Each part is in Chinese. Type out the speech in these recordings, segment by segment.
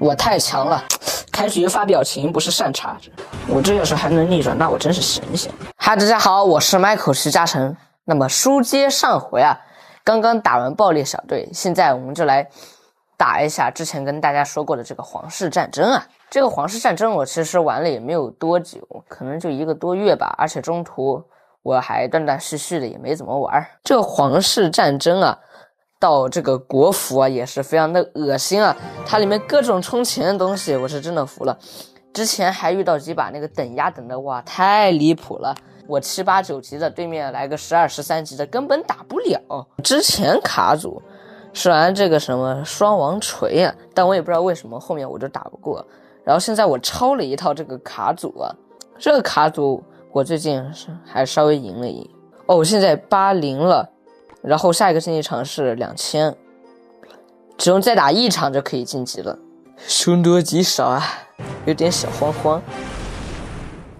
我太强了，开局发表情不是善茬子。我这要是还能逆转，那我真是神仙。嗨，大家好，我是 Michael 徐嘉诚。那么书接上回啊，刚刚打完爆裂小队，现在我们就来打一下之前跟大家说过的这个皇室战争啊。这个皇室战争我其实玩了也没有多久，可能就1个多月吧，而且中途我还断断续续的也没怎么玩。这个皇室战争啊，到这个国服啊也是非常的恶心啊，它里面各种充钱的东西我是真的服了。之前还遇到几把那个等压等的，哇，太离谱了。我7、8、9级的，对面来个12、13级的，根本打不了。之前卡组是玩这个什么双王锤啊，但我也不知道为什么后面我就打不过。然后现在我抄了一套这个卡组啊，这个卡组我最近还稍微赢了赢。哦，我现在80了，然后下一个竞技场是2000，只用再打1场就可以晋级了。凶多吉少啊，有点小慌慌。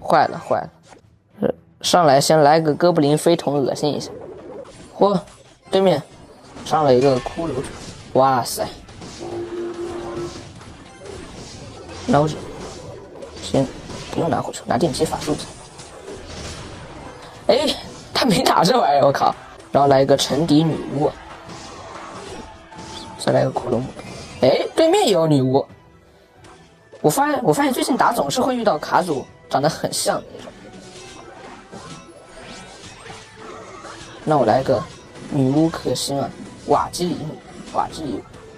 坏了坏了。上来先来个哥布林飞桶恶心一下。嚯，对面上了一个骷髅者，哇塞！拿火球，先不用拿火球，拿电击法术。哎，他没打这玩意儿，我靠！然后来一个沉底女巫，再来个骷髅母。哎，对面也有女巫。我发现最近打总是会遇到卡组长得很像的那种。那我来个女巫克星啊，瓦基里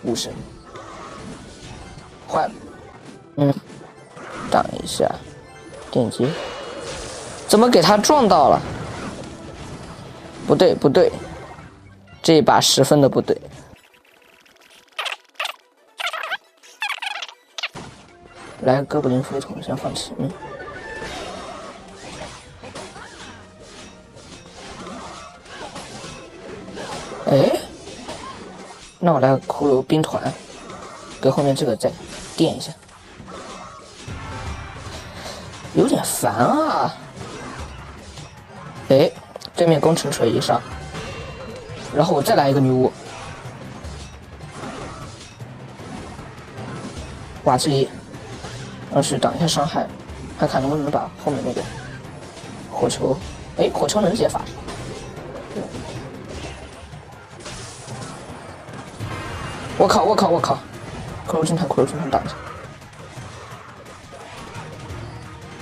巫神，坏了，挡一下，电击，怎么给他撞到了？不对不对，这一把10分的不对。来个哥布林飞桶，先放前面。哎，那我来个骷髅兵团，给后面这个再垫一下，有点烦啊。哎，对面工程锤一上，然后我再来一个女巫，瓦基里，让去挡一下伤害，看看能不能把后面那个火球，哎，火球能解法术。我靠！骷髅军团挡一下，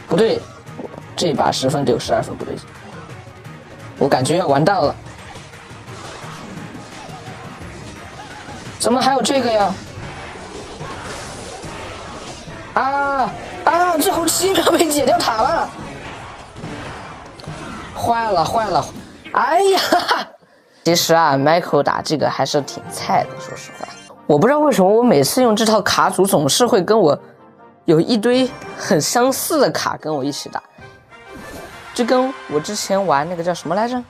不对，这把10分得有12分不对劲，我感觉要完蛋了。怎么还有这个呀？最后7秒被解掉塔了，坏了！哎呀！其实啊 ，Michael 打这个还是挺菜的，说实话。我不知道为什么我每次用这套卡组总是会跟我有一堆很相似的卡跟我一起打，就跟我之前玩那个叫什么来着？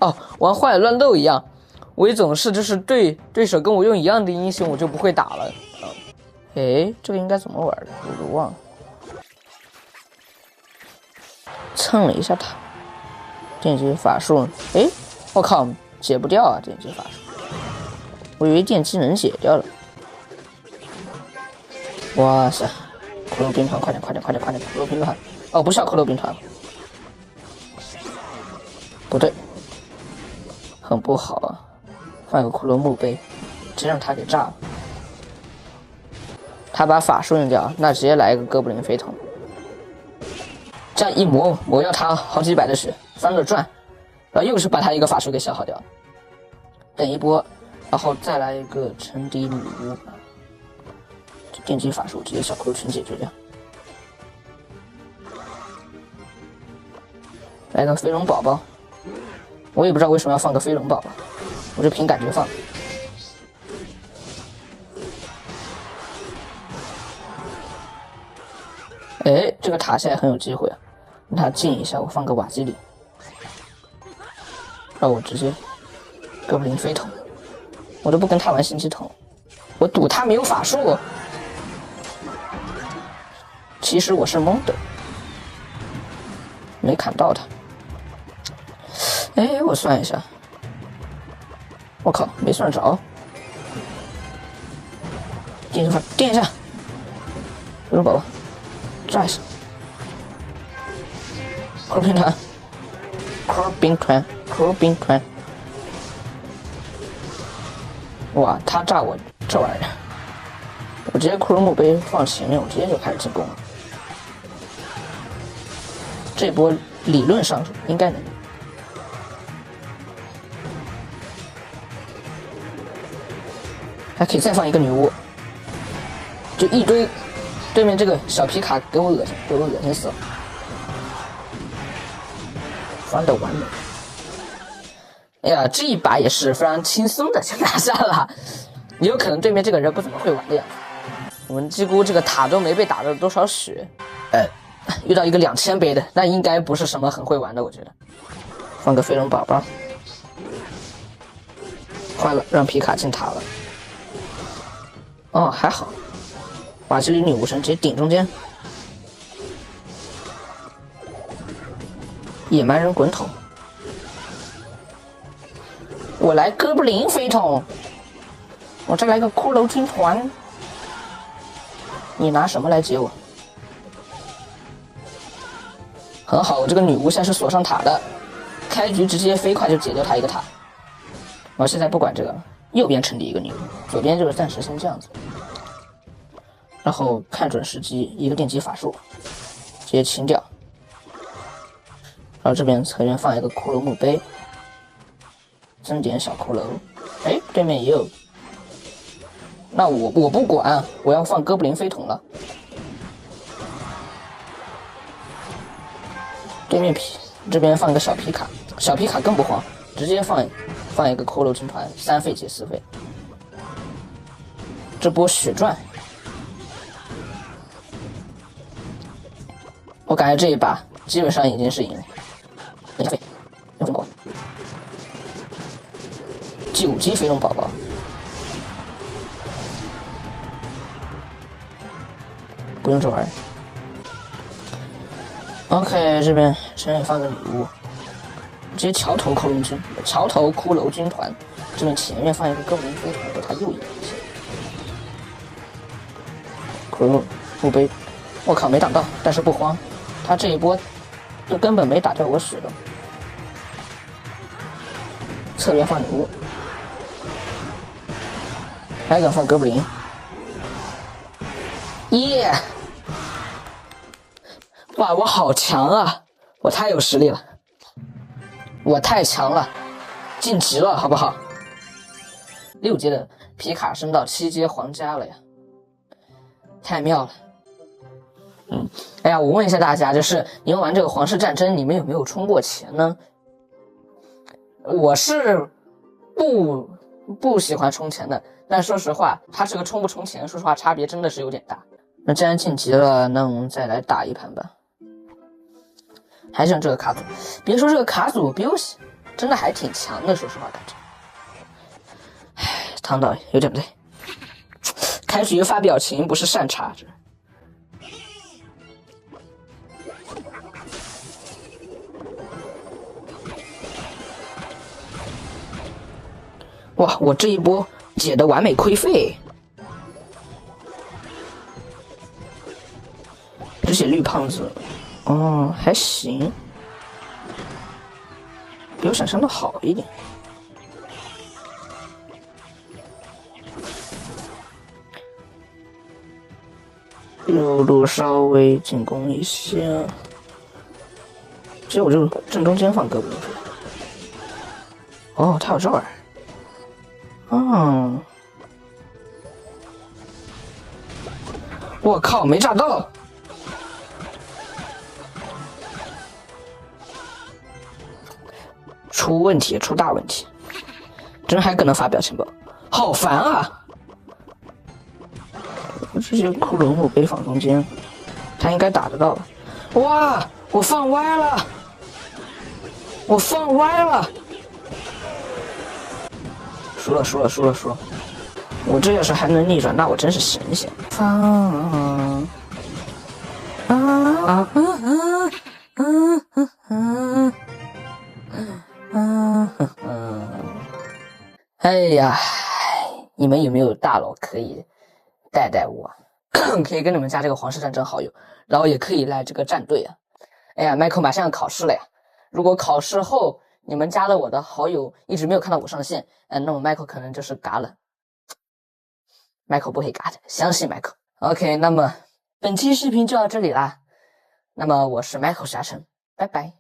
哦，玩荒野乱斗一样，我也总是就是对手跟我用一样的英雄，我就不会打了。哎，这个应该怎么玩的？我都忘了。蹭了一下塔，电击法术，哎，我靠，解不掉啊！电击法术。我以为电击能解掉了，哇塞！骷髅兵团，快点！骷髅兵团，哦，不是骷髅兵团，不对，很不好啊！放个骷髅墓碑，直接让他给炸了。他把法术用掉，那直接来一个哥布林飞桶，这样一磨掉他好几百的血，翻个转，然后又是把他一个法术给消耗掉了。等一波。然后再来一个沉底女巫，电击法术直接小骷髅全解决掉。来个飞龙宝宝，我也不知道为什么要放个飞龙宝宝，我就凭感觉放。哎，这个塔现在很有机会啊，让他进一下，我放个瓦基里，让我直接哥布林飞桶。我都不跟他玩星系桶，我赌他没有法术。其实我是懵的，没砍到他。哎，我算一下，我靠，没算着。电一下，飞龙宝宝，炸一下！酷冰团，酷冰团，酷冰团！哇，他炸我这玩意儿，我直接骷髅墓碑放前面，我直接就开始进攻了。这波理论上应该能。还可以再放一个女巫，就一堆。对面这个小皮卡给我恶心死了，翻的完美。哎呀，这一把也是非常轻松的就拿下了，有可能对面这个人不怎么会玩的样子。我们几乎这个塔都没被打了多少血，遇到一个2000杯的，那应该不是什么很会玩的，我觉得。放个飞龙宝宝，坏了，让皮卡进塔了。哦，还好。哇，这里女巫神直接顶中间，野蛮人滚筒，我来哥布林飞桶，我再来个骷髅军团，你拿什么来接我？很好，我这个女巫现在是锁上塔的，开局直接飞快就解掉他一个塔。我现在不管这个，右边城里一个女巫，左边就是暂时先这样子。然后看准时机，一个电击法术，直接清掉。然后这边侧边放一个骷髅墓碑，增点小骷髅。哎，对面也有。那我不管，我要放哥布林飞桶了。对面这边放一个小皮卡，小皮卡更不慌，直接放一个骷髅军团，3费解4费。这波血赚。我感觉这一把基本上已经是赢了。等一下飞，用飞龙宝宝，9级飞龙宝宝，不用这玩意儿。OK， 这边身上放个女巫，直接桥头骷髅军团，这边前面放一个哥布林飞船，给他右翼一些。骷髅墓碑，我靠，没挡到，但是不慌。他这一波就根本没打掉我血的，侧边放女巫，还敢放哥布林，耶！哇，我好强啊！我太有实力了，我太强了，晋级了，好不好？6阶的皮卡升到7阶皇家了呀，太妙了。哎呀，我问一下大家，就是你们玩这个皇室战争，你们有没有充过钱呢？我是不喜欢充钱的，但说实话，它这个充不充钱，说实话差别真的是有点大。那既然晋级了，那我们再来打一盘吧。还是用这个卡组，别说这个卡组比我真的还挺强的，说实话感觉。唉，汤导有点不对，开局发表情不是善茬着。哇，我这一波解的完美亏费，只写绿胖子，哦，还行，比我想象的好一点。右路稍微进攻一下，其实我就正中间放哥布林。哦，他有这玩意儿。我靠，没炸到！出问题，出大问题！真还可能发表情包，好烦啊！我直接骷髅墓碑放中间，他应该打得到吧？哇，我放歪了！我放歪了！输了！我这要是还能逆转，那我真是神仙！哎呀，你们有没有大佬可以带带我？可以跟你们加这个皇室战争好友，然后也可以来这个战队啊。哎呀 ，Michael 马上要考试了呀，如果考试后你们加了我的好友，一直没有看到我上线，那么 Michael 可能就是嘎了。Michael 不会嘎的，相信 Michael。OK， 那么本期视频就到这里啦。那么我是 Michael 沙尘，拜拜。